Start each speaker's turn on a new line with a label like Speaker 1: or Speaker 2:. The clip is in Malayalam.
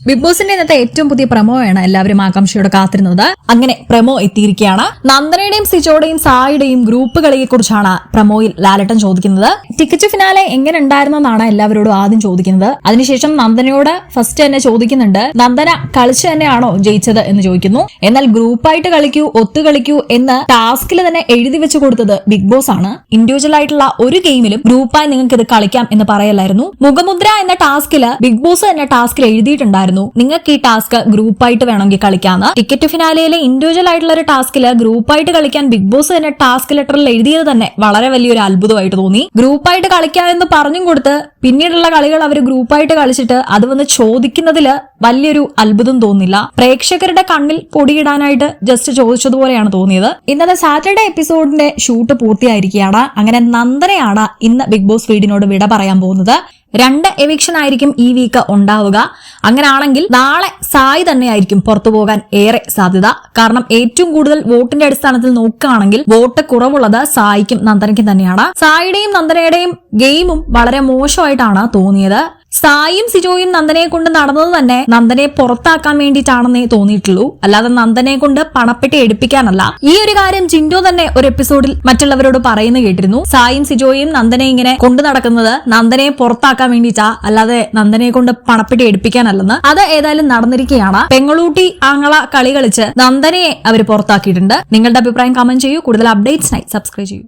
Speaker 1: ബിഗ് ബോസിന്റെ ഇന്നത്തെ ഏറ്റവും പുതിയ പ്രമോയാണ് എല്ലാവരും ആകാംക്ഷയോടെ കാത്തിരുന്നത്. അങ്ങനെ പ്രമോ എത്തിയിരിക്കുകയാണ്. നന്ദനയുടെയും സിജോയുടെയും സായിയുടെയും ഗ്രൂപ്പ് കളിയെ കുറിച്ചാണ് പ്രമോയിൽ ലാലേട്ടൻ ചോദിക്കുന്നത്. ടിക്കറ്റ് ഫിനാലെ എങ്ങനെ ഉണ്ടായിരുന്നെന്നാണ് എല്ലാവരോടും ആദ്യം ചോദിക്കുന്നത്. അതിനുശേഷം നന്ദനയോട് ഫസ്റ്റ് തന്നെ ചോദിക്കുന്നുണ്ട്, നന്ദന കളിച്ചു തന്നെയാണോ ജയിച്ചത് എന്ന് ചോദിക്കുന്നു. എന്നാൽ ഗ്രൂപ്പായിട്ട് കളിക്കൂ, ഒത്തു കളിക്കൂ എന്ന് ടാസ്കിൽ തന്നെ എഴുതി വെച്ച് കൊടുത്തത് ബിഗ് ബോസ് ആണ്. ഇൻഡിവിജ്വൽ ആയിട്ടുള്ള ഒരു ഗെയിമിലും ഗ്രൂപ്പായി നിങ്ങൾക്ക് ഇത് കളിക്കാം എന്ന് പറയലായിരുന്നു. മുഖമുദ്ര എന്ന ടാസ്കില് ബിഗ് ബോസ് തന്നെ ടാസ്കിൽ എഴുതിയിട്ടുണ്ടായിരുന്നു, നിങ്ങൾക്ക് ഈ ടാസ്ക് ഗ്രൂപ്പായിട്ട് വേണമെങ്കിൽ കളിക്കാന്ന്. ടിക്കറ്റ് ഫിനാലയിലെ ഇൻഡിവിജ്വൽ ആയിട്ടുള്ള ഒരു ടാസ്കില് ഗ്രൂപ്പായിട്ട് കളിക്കാൻ ബിഗ് ബോസ് തന്നെ ടാസ്ക് ലെറ്ററിൽ എഴുതിയത് തന്നെ വളരെ വലിയൊരു അത്ഭുതമായിട്ട് തോന്നി. ഗ്രൂപ്പായിട്ട് കളിക്കാമെന്ന് പറഞ്ഞും കൊടുത്ത് പിന്നീടുള്ള കളികൾ അവർ ഗ്രൂപ്പായിട്ട് കളിച്ചിട്ട് അത് വന്ന് ചോദിക്കുന്നതില് വലിയൊരു അത്ഭുതം തോന്നില്ല. പ്രേക്ഷകരുടെ കണ്ണിൽ പൊടിയിടാനായിട്ട് ജസ്റ്റ് ചോദിച്ചതുപോലെയാണ് തോന്നിയത്. ഇന്നത്തെ സാറ്റർഡേ എപ്പിസോഡിന്റെ ഷൂട്ട് പൂർത്തിയായിരിക്കുകയാണ്. അങ്ങനെ നന്ദനയാണ് ഇന്ന് ബിഗ് ബോസ് വീടിനോട് വിട പറയാൻ പോകുന്നത്. 2 എവിക്ഷൻ ആയിരിക്കും ഈ വീക്ക് ഉണ്ടാവുക. അങ്ങനെയാണെങ്കിൽ നാളെ സായി തന്നെയായിരിക്കും പുറത്തു പോകാൻ ഏറെ സാധ്യത. കാരണം ഏറ്റവും കൂടുതൽ വോട്ടിന്റെ അടിസ്ഥാനത്തിൽ നോക്കുകയാണെങ്കിൽ വോട്ട് കുറവുള്ളത് സായിക്കും നന്ദനയ്ക്കും തന്നെയാണ്. സായിയുടെയും നന്ദനയുടെയും ഗെയിമും വളരെ മോശമായിട്ടാണ് തോന്നിയത്. സായിയും സിജോയും നന്ദനയെ കൊണ്ട് നടന്നത് തന്നെ നന്ദനയെ പുറത്താക്കാൻ വേണ്ടിയിട്ടാണെന്നേ തോന്നിയിട്ടുള്ളൂ, അല്ലാതെ നന്ദനയെ കൊണ്ട് പണപ്പെട്ടി എടുപ്പിക്കാനല്ല. ഈ ഒരു കാര്യം ജിൻഡോ തന്നെ ഒരു എപ്പിസോഡിൽ മറ്റുള്ളവരോട് പറയുന്ന കേട്ടിരുന്നു. സായിയും സിജോയും നന്ദനെ ഇങ്ങനെ കൊണ്ടു നടക്കുന്നത് നന്ദനയെ പുറത്താക്കാൻ വേണ്ടിയിട്ടാ, അല്ലാതെ നന്ദനയെ കൊണ്ട് പണപ്പെട്ടി എടുപ്പിക്കാനല്ലെന്ന്. അത് ഏതായാലും നടന്നിരിക്കുകയാണ്. പെങ്ങളൂട്ടി ആങ്ങള കളി കളിച്ച് നന്ദനയെ അവർ പുറത്താക്കിയിട്ടുണ്ട്. നിങ്ങളുടെ അഭിപ്രായം കമന്റ് ചെയ്യൂ. കൂടുതൽ അപ്ഡേറ്റ്സിനായി സബ്സ്ക്രൈബ് ചെയ്യൂ.